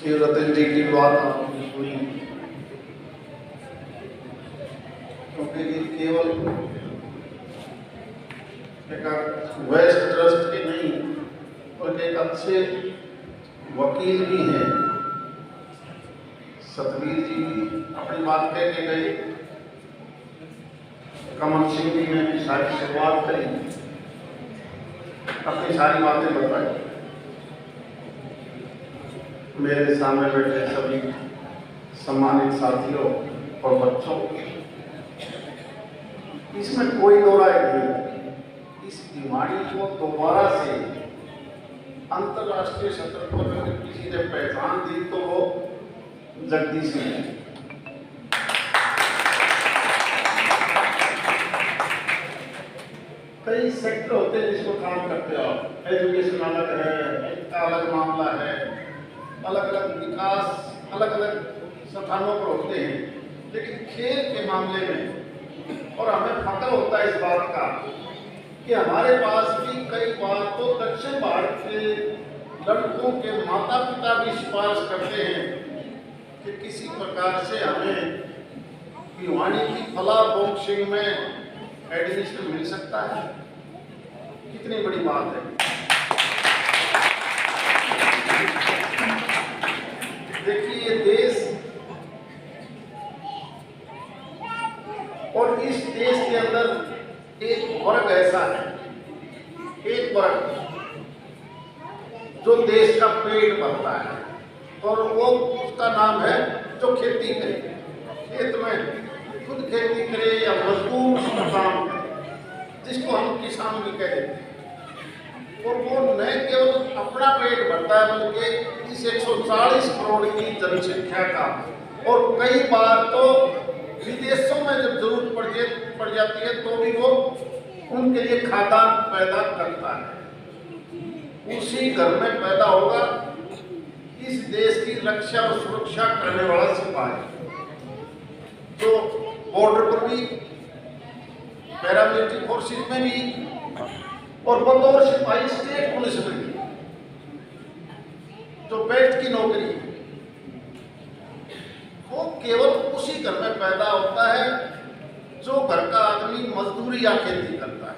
कि रतन जी की बात आपने सुनी, क्योंकि ये केवल एक वेस्ट ट्रस्ट के नहीं बल्कि एक अच्छे वकील भी हैं। सतवीर जी भी अपनी बात कह के गए, कमल सिंह जी ने भी सारी शुरुआत करी, अपनी सारी बातें बताई। मेरे सामने बैठे सभी सम्मानित साथियों और बच्चों, इसमें कोई दो राय नहीं, इस बीमारी को दोबारा से अंतर्राष्ट्रीय स्तर पर अगर किसी ने पहचान दी तो वो जगदीश सिंह है। कई सेक्टर होते हैं जिसको काम करते हो आप, एजुकेशन अलग है, इसका अलग मामला है, अलग अलग विकास अलग अलग स्थानों पर होते हैं, लेकिन खेल के मामले में और हमें फख्र होता है इस बात का कि हमारे पास भी कई बार तो दक्षिण भारत के लड़कों के माता पिता भी सिफारिश करते हैं कि किसी प्रकार से हमें भिवानी की फला बॉक्सिंग में एडमिशन मिल सकता है। कितनी बड़ी बात है। देखिए, ये देश और इस देश के अंदर एक वर्ग ऐसा है, एक वर्ग जो देश का पेट भरता है, और वो उसका नाम है जो खेती करे, खेत में खुद खेती करे या मजदूर काम करे, जिसको हम किसान भी कहते हैं। और वो न केवल अपना पेट भरता है बल्कि इस 140 करोड़ की जनसंख्या का, और कई बार तो विदेशों में जब जरूरत पड़ जाती है तो भी वो उनके लिए खाद्यान्न पैदा करता है। उसी घर में पैदा होगा इस देश की रक्षा और सुरक्षा करने वाला सिपाही, जो बॉर्डर पर भी, पैरामिलिट्री फोर्सेस में भी, और बतौर सिपाही स्टेट पुलिस में भी, जो बेल्ट की नौकरी, वो केवल उसी घर में पैदा होता है जो घर का आदमी मजदूरी या खेती करता है।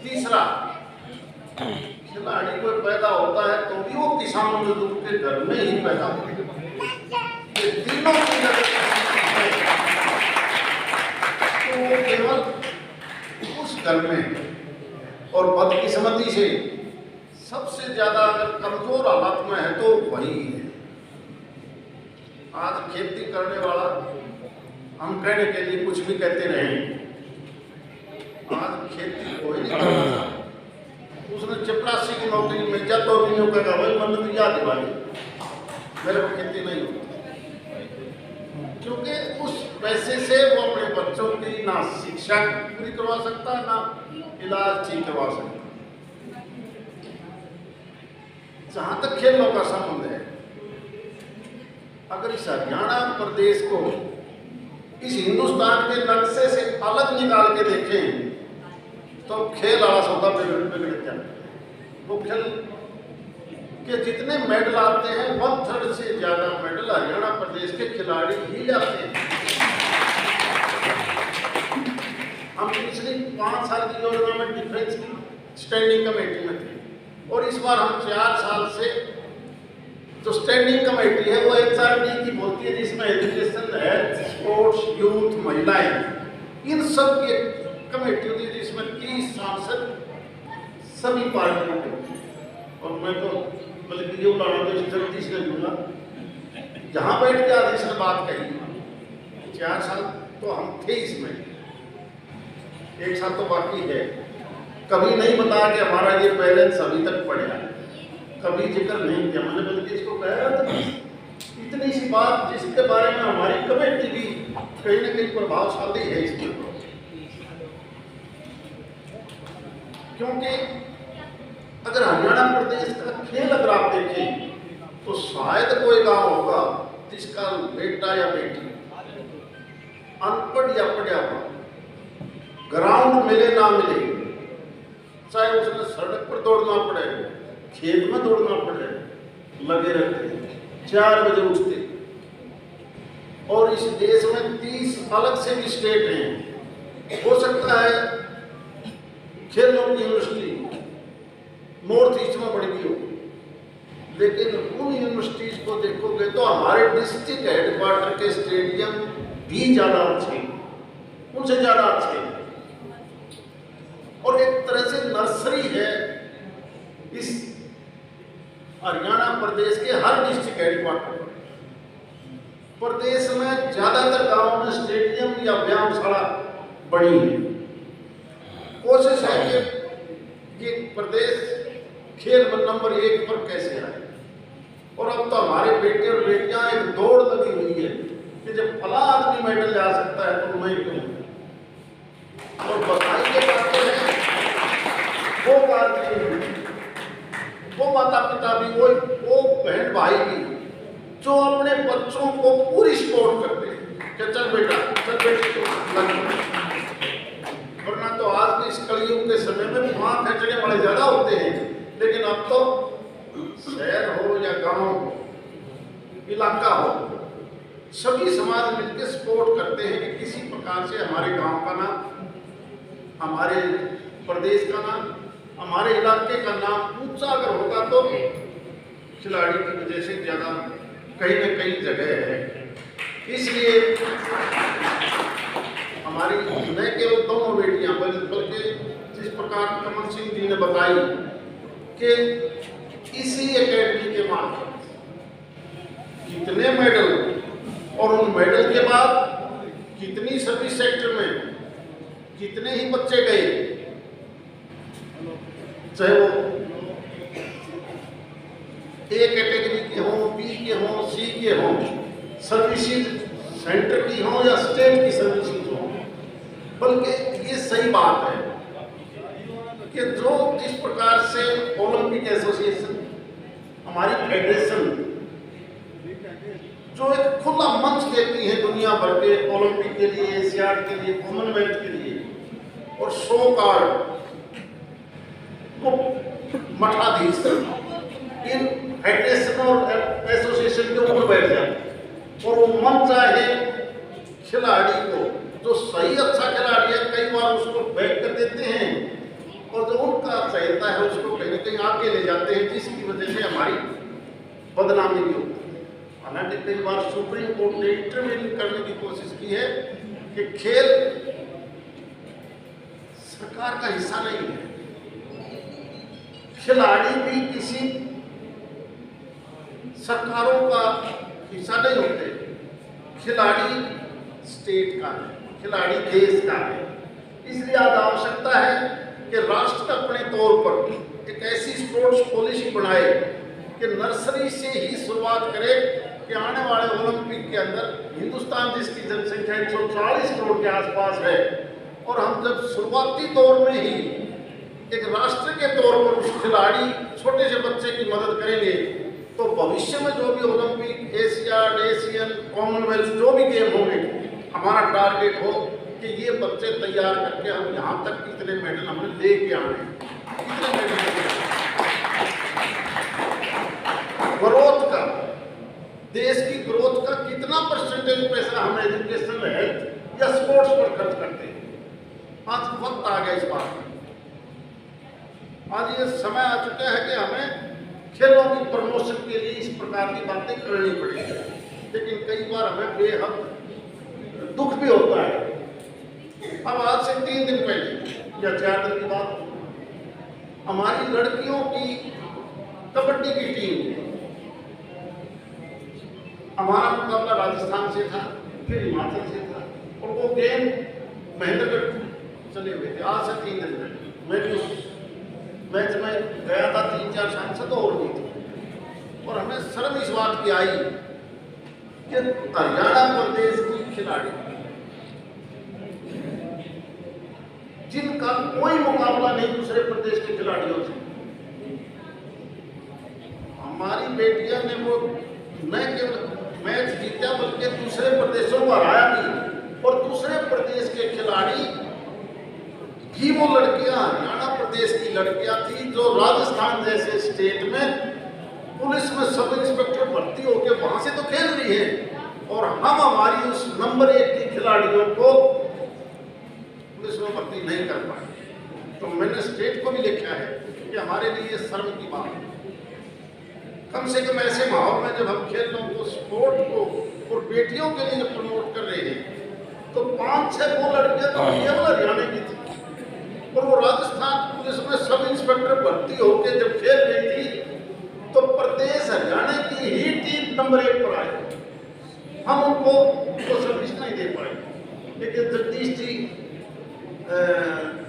तीसरा, खिलाड़ी कोई पैदा होता है तो भी वो किसान मजदूर के घर में ही पैदा होता है। ये तीनों की तो वो केवल उस घर में, और बदकिस्मती से सबसे ज्यादा अगर कमजोर हालत में है तो वही है। आज खेती करने वाला, हम कहने के लिए कुछ भी कहते रहे, आज खेती कोई नहीं करता। उसने चपरासी की नौकरी में जा तो नहीं होगा, भाई मन तो याद दिवाली मेरे को खेती नहीं होती, क्योंकि उस पैसे से वो अपने बच्चों की ना शिक्षा पूरी करवा सकता, ना इलाज ठीक करवा सकता। जहां तक खेलों का संबंध है, अगर इस हरियाणा प्रदेश को इस हिंदुस्तान के नक्शे से अलग निकाल के देखें तो खेल वाला सौदा बिगड़ जाता है। वो खेल के जितने मेडल आते हैं 1/3 से ज्यादा मेडल हरियाणा प्रदेश के खिलाड़ी ही लाते हैं। हम पिछली 5 साल की योजना में डिफेंस की स्टैंडिंग कमेटी में थे, और इस बार हम 4 साल से जो स्टैंडिंग कमेटी है वो HRD की बोलती है, जिसमें एजुकेशन है, स्पोर्ट्स, यूथ, महिलाएं, इन सब की कमेटी होती है, जिसमें 30 सांसद सभी पार्टियों के। और मैं तो बल्कि ये उदाहरण तो जगदीश ने बोला, जहाँ बैठ के आदेश ने बात कही, 4 साल तो हम थे इसमें, 1 साल तो बाकी है। कभी नहीं बताया कि हमारा ये बैलेंस अभी तक पड़ा, कभी जिक्र नहीं किया मैंने, बल्कि इसको कह रहा था इतनी सी बात जिसके बारे में हमारी कमेटी भी कहीं ना कहीं प्रभावशाली है इसके ऊपर। क्योंकि अगर हरियाणा प्रदेश का खेल अगर आप देखें तो शायद कोई गांव होगा जिसका बेटा या बेटी अनपढ़ या पढ़ा हुआ, ग्राउंड मिले ना मिले, चाहे उसने सड़क पर दौड़ना पड़े, खेत में दौड़ना पड़े, लगे रहते हैं। 4 बजे उठते। और इस देश में 30 अलग से भी स्टेट हैं। हो सकता है खेलों की यूनिवर्सिटी नॉर्थ ईस्ट में बढ़ती हो, लेकिन उन यूनिवर्सिटीज को देखोगे तो हमारे डिस्ट्रिक्ट हेडक्वार्टर के स्टेडियम भी ज़्यादा अच्छे, उनसे ज़्यादा अच्छे। और एक तरह से नर्सरी है इस हरियाणा प्रदेश के हर डिस्ट्रिक्ट हेडक्वार्टर पर। प्रदेश में ज़्यादातर गांवों में स्टेडियम या व्यायामशाला बनी है। कोशिश है कि ये प्रदेश खेल में नंबर 1 पर कैसे आए। और अब तो हमारे बेटे और बेटियां एक दौड़ लगी हुई है कि जब फला आदमी मेडल ला सकता है तो मैं क्यों। और बधाई के बात है वो बात, वो माता पिता भी, वो बहन भाई भी जो अपने बच्चों को पूरी सपोर्ट करते हैं कि चल बेटा चल बेटी। वरना तो आज के इस कलयुग के समय में वहाँ खर्चने वाले ज़्यादा होते हैं, लेकिन अब तो शहर हो या गांव हो, इलाका हो, सभी समाज मिलकर सपोर्ट करते हैं कि किसी प्रकार से हमारे गांव का नाम, हमारे प्रदेश का नाम, हमारे इलाके का नाम ऊंचा अगर होगा तो खिलाड़ी की वजह से ज़्यादा कहीं न कहीं जगह है। इसलिए हमारी न केवल दोनों बेटियां बल्कि जिस प्रकार कमल सिंह जी ने बताई कि इसी एकेडमी के माध्यम कितने मेडल और उन मेडल के बाद कितनी सभी सेक्टर में कितने ही बच्चे गए, चाहे वो ए कैटेगरी के हों, बी के हों, सी के हों, सर्विसेज सेंटर की हों या स्टेट की सर्विसेज हों। बल्कि ये सही बात है कि जो जिस प्रकार से ओलंपिक एसोसिएशन, हमारी फेडरेशन जो एक खुला मंच देती है दुनिया भर के ओलंपिक के लिए, एशियाड के लिए, कॉमनवेल्थ के लिए, और 100 कार्ड को मठाधीश इन फेडरेशन और एसोसिएशन के ऊपर बैठ जाए और वो मन चाहे खिलाड़ी को जो सही अच्छा खिलाड़ी है कई बार उसको बैक कर देते हैं, और जो उनका चाहता है उसको कहीं ना कहीं आगे ले जाते हैं, जिसकी वजह से हमारी बदनामी भी होती है। हालांकि कई बार सुप्रीम कोर्ट ने इंटरवीन करने की कोशिश की है कि खेल सरकार का हिस्सा नहीं है, खिलाड़ी भी किसी सरकारों का हिस्सा नहीं होते, खिलाड़ी स्टेट का है, खिलाड़ी देश का है। इसलिए आज आवश्यकता है कि राष्ट्र अपने तौर पर एक ऐसी स्पोर्ट्स पॉलिसी बनाए कि नर्सरी से ही शुरुआत करे कि आने वाले ओलंपिक के अंदर हिंदुस्तान जिसकी जनसंख्या 140 करोड़ के आसपास है, और हम जब शुरुआती दौर में ही एक राष्ट्र के तौर पर उस खिलाड़ी छोटे से बच्चे की मदद करेंगे तो भविष्य में जो भी ओलंपिक, एशियाड, एशियन, कॉमनवेल्थ जो भी गेम होंगे, हमारा टारगेट हो कि ये बच्चे तैयार करके हम यहाँ तक कितने मेडल हमें लेके आने, ग्रोथ का, देश की ग्रोथ का कितना परसेंटेज पैसा हम एजुकेशन, हेल्थ या स्पोर्ट्स पर खर्च करते हैं। आज वक्त आ गया इस बात में, आज ये समय आ चुका है कि हमें खेलों की प्रमोशन के लिए इस प्रकार की बातें करनी पड़ेगी। लेकिन कई बार हमें बेहद दुख भी होता है। अब आज से 3 दिन पहले या 4 दिन की बात, हमारी लड़कियों की कबड्डी की टीम, हमारा मुकाबला राजस्थान से था, फिर हिमाचल से था, और वो गेम महेंद्रगढ़ चले हुए थे। आज से 3 दिन पहले मैं भी उस मैच में गया था, 3-4 सांसद और भी थे, और हमें शर्म इस बात की आई कि हरियाणा प्रदेश की खिलाड़ी जिनका कोई मुकाबला नहीं दूसरे प्रदेश के खिलाड़ियों से, हमारी बेटियां ने वो न केवल मैच जीता बल्कि दूसरे प्रदेशों को हराया भी, और दूसरे प्रदेश के खिलाड़ी भी वो लड़कियां हरियाणा प्रदेश की लड़कियां थी जो राजस्थान जैसे स्टेट में पुलिस में सब इंस्पेक्टर भर्ती होकर तो खेल रही है और हम हमारी उस नंबर 1 की खिलाड़ियों को पुलिस में भर्ती नहीं कर पाए। तो मैंने स्टेट को भी लिखा है कि हमारे लिए शर्म की बात है। कम से कम ऐसे माहौल में जब हम खेलों को, स्पोर्ट को और बेटियों के लिए प्रमोट कर रहे हैं, तो 5-6 वो लड़कियां तो केवल हरियाणा की थी और वो राजस्थान पुलिस में सब इंस्पेक्टर भर्ती होकर जब खेल रही थी तो प्रदेश हरियाणा की ही टीम नंबर 1 पर आई। हम उनको सर्विस नहीं दे पाए। लेकिन जगदीश जी,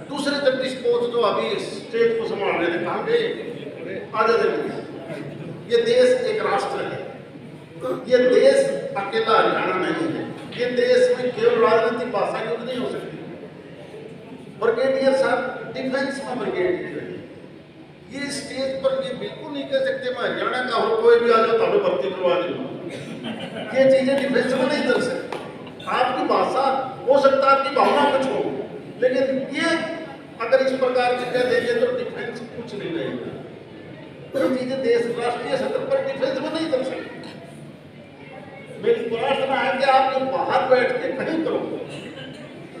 दूसरे जगदीश कोच जो अभी स्टेट को संभाल रहे थे, कहाँ गए? आजा जगदीश। ये देश एक राष्ट्र है, ये देश अकेला हरियाणा नहीं है। ये देश में केवल राजनीतिक भाषा युद्ध नहीं हो सकती। ब्रिगेडियर साहब डिफेंस में ब्रिगेडियर है, ये स्टेज पर ये बिल्कुल नहीं कह सकते मैं हरियाणा का हूँ, कोई भी आ जाओ तो हमें भर्ती करवा दूंगा। ये चीजें डिफेंस में नहीं कर सकती। आपकी भाषा हो सकता है, आपकी भावना कुछ हो, लेकिन ये अगर इस प्रकार की कह देंगे तो डिफेंस कुछ नहीं रहेगा। ये चीजें देश राष्ट्रीय स्तर पर डिफेंस में नहीं कर सकते। मेरी प्रार्थना है कि आप ये बाहर बैठ के कहीं करो,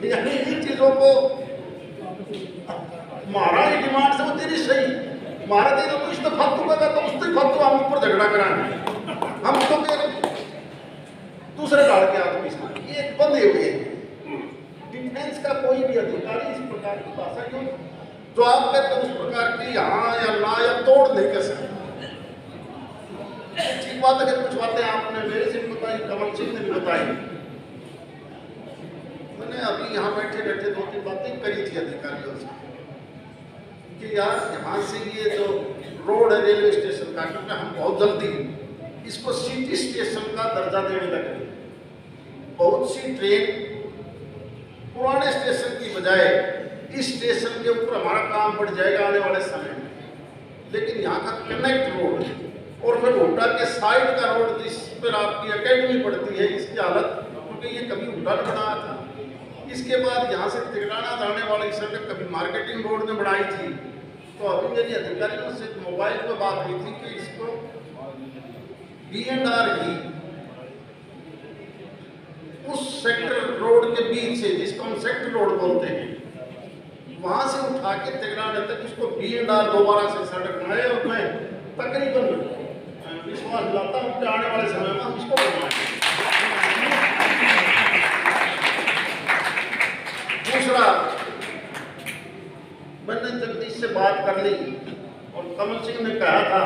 यानी इन चीजों को हमारा ही डिमांड से वो तेरी सही, हमारा तेरा तो इस्तीफा दूंगा तो इस्तीफा तो हम ऊपर झगड़ा कराएंगे, हम तो दूसरे डाल के आदमी ये बंधे हुए हैं। डिफेंस का कोई भी अधिकारी इस प्रकार की भाषा क्यों जो आप कहते उस प्रकार की हाँ या ना या तोड़ नहीं कर सकते। ठीक बात है, कुछ बातें आपने मेरे से बताई, कमल सिंह ने भी बताई। मैंने अभी यहाँ बैठे बैठे 2-3 बातें करी थी अधिकारियों से कि यार यहाँ से ये जो रोड है रेलवे स्टेशन का, क्योंकि हम बहुत जल्दी इसको सिटी स्टेशन का दर्जा देने लगे। बहुत सी ट्रेन पुराने स्टेशन की बजाय इस स्टेशन के ऊपर हमारा काम बढ़ जाएगा आने वाले समय में। लेकिन यहाँ का कनेक्ट रोड और फिर होटा के साइड का रोड जिस पर आपकी एकेडमी पड़ती है, इसकी हालत, क्योंकि ये कभी होटा ने बनाया था। इसके बाद यहाँ से तिगड़ाना जाने वाली सड़क कभी मार्केटिंग रोड ने बनाई थी। तो अभी मेरी अधिकारियों से मोबाइल पर बात हुई थी कि इसको B&R ही उस सेक्टर रोड के बीच से, जिसको हम सेक्टर रोड बोलते हैं, वहां से उठा के तिगड़ाने तक इसको B&R दोबारा से सड़क बनाए और मैं तकरीबन विश्वास दिलाता हूँ कि आने वाले समय में हम इसको बनवाएंगे। दूसरा, मैंने जगदीश से बात कर ली और कमल सिंह ने कहा था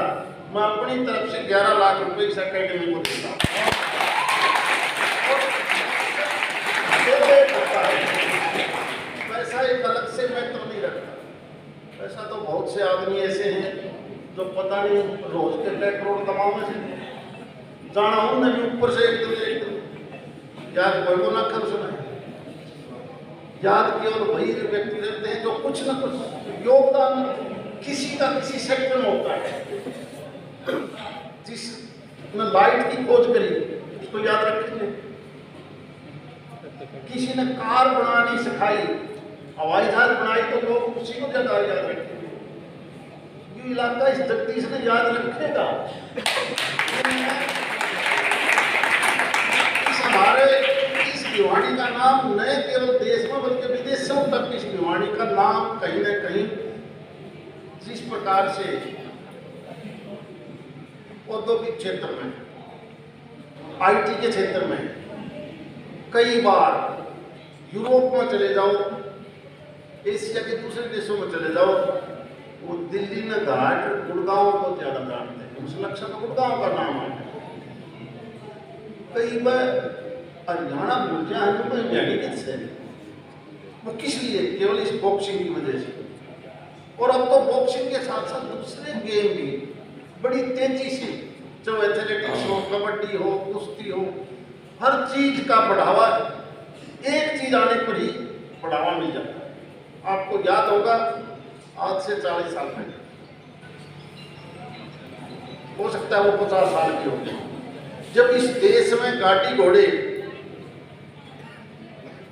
मैं अपनी तरफ से 11 लाख रुपए इस अकेडमी को देता हूँ। पैसा एक अलग से मैं तो नहीं रखता। पैसा तो बहुत से आदमी ऐसे हैं जो पता नहीं रोज के करोड़ कमाओ से जाना हूं नहीं, ऊपर से एक दिन याद कोई को ना कर सुना, याद केवल वही व्यक्ति रहते हैं जो कुछ न कुछ योगदान किसी का किसी सेक्टर में होता है। जिसने लाइट की खोज करी उसको याद रखेंगे, किसी ने कार बनानी सिखाई, हवाई जहाज बनाई तो लोग उसी को ज्यादा याद रखेंगे। ये इलाका इस जगदीश ने याद रखेगा। इस हमारे इस भिवानी का नाम न केवल देश में बल्कि विदेशों तक इस भिवानी का नाम कहीं न कहीं, जिस प्रकार से औद्योगिक क्षेत्र में, IT के क्षेत्र में, कई बार यूरोप में चले जाओ, एशिया के दूसरे देशों में चले जाओ, वो दिल्ली में घाट गुड़गांव को ज्यादा जानते हैं, उस लक्ष्य में गुड़गांव का नाम है। कई बार हरियाणा भूल जाए से वो किस लिए, केवल इस बॉक्सिंग की वजह से। और अब तो बॉक्सिंग के साथ साथ दूसरे गेम भी बड़ी तेजी से, चाहे एथलेटिक्स हो, कबड्डी हो, कुश्ती हो, हर चीज का बढ़ावा एक चीज आने पर ही बढ़ावा मिल जाता है। आपको याद होगा आज से 40 साल पहले, हो सकता है वो 50 साल की होगी, जब इस देश में गाड़ी घोड़े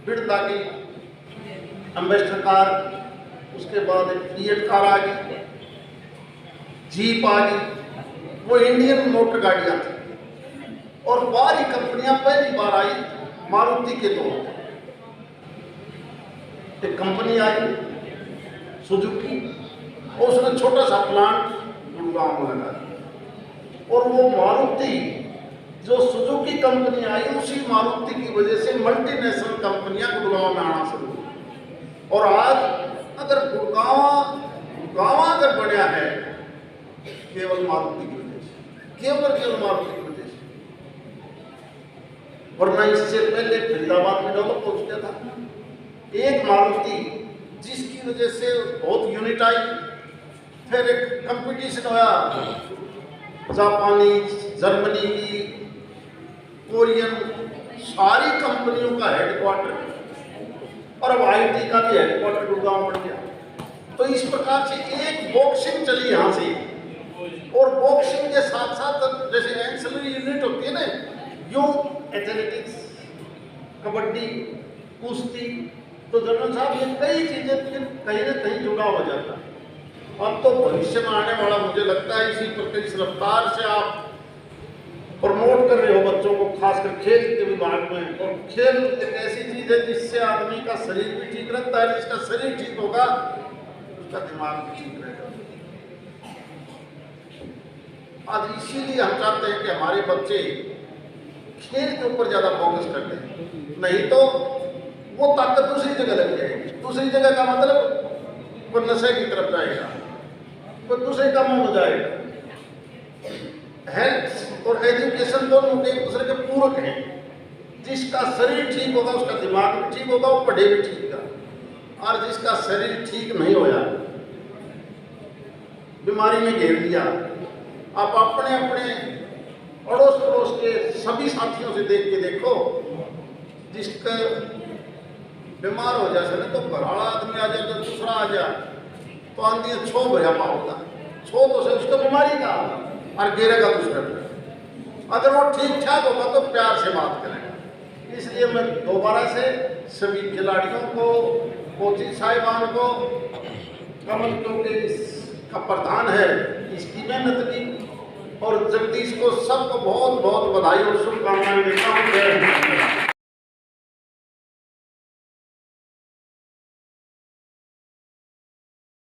बिरला की एम्बेसडर कार, उसके बाद एक फिएट कार आ गई, जीप आ गई, वो इंडियन मोटर गाड़ियां थी। और बाहरी कंपनियां पहली बार आई मारुति के तौर पर। एक कंपनी आई सुजुकी और उसने छोटा सा प्लांट गुड़गांव में लगा दिया। और वो मारुति जो सुजुकी कंपनी आई, उसी मारुति की वजह से मल्टीनेशनल कंपनियां गुड़गांव में आना शुरू हुई। और आज अगर गुड़गांव अगर बढ़िया है केवल मारुति की वजह से, केवल मारुति की वजह से, वरना इससे पहले फरीदाबाद में डेवलप हो चुका था। एक मारुति जिसकी वजह से बहुत यूनिट आई, फिर एक कंपटीशन हुआ जापानी, जर्मनी की, कोरियन, सारी कंपनियों का हेडक्वार्टर, और अब आईटी का भी हेडक्वार्टर गुड़गांव बढ़ गया। तो इस प्रकार से एक बॉक्सिंग चली यहाँ से, और बॉक्सिंग के साथ साथ जैसे एंसिलरी यूनिट होती है ना, यूं एथलेटिक्स, कबड्डी, कुश्ती, तो जनरल साहब ये कई चीजें कहीं ना कहीं जुड़ा हो जाता है। अब तो भविष्य में आने वाला मुझे लगता है इसी प्रकार इस रफ्तार से आप प्रमोट कर रहे हो बच्चों को, खासकर खेल के विभाग में। और खेल एक ऐसी चीज है जिससे आदमी का शरीर भी ठीक रहता है, जिसका शरीर ठीक होगा उसका दिमाग भी ठीक रहेगा। आज इसीलिए हम चाहते हैं कि हमारे बच्चे खेल के ऊपर ज्यादा फोकस करते हैं, नहीं तो वो ताकत दूसरी जगह लग जाएगी। दूसरी जगह का मतलब वो नशे की तरफ जाएगा, वो दूसरे कामों में जाएगा। हेल्थ और एजुकेशन दोनों एक दूसरे के पूरक हैं। जिसका शरीर ठीक होगा उसका दिमाग भी ठीक होगा, वो पढ़े भी ठीक होगा। और जिसका शरीर ठीक नहीं होया, बीमारी में घेर लिया, आप अपने अपने अड़ोस पड़ोस के सभी साथियों से देख के देखो, जिसका बीमार हो जाए ना तो घराड़ा आदमी आ जाए तो दूसरा आ जाए तो आंधी छो भरिया पाओगा, छो तो से उसको बीमारी का और गिरेगा दूसरा। अगर वो ठीक ठाक होगा तो प्यार से बात करेगा। इसलिए मैं दोबारा से सभी खिलाड़ियों को, कोचिंग साहिबान को, कमल क्योंकि इसका प्रधान है, इसकी मेहनत की, और जगदीश को सबको बहुत बहुत बधाई और शुभकामनाएं देता हूँ।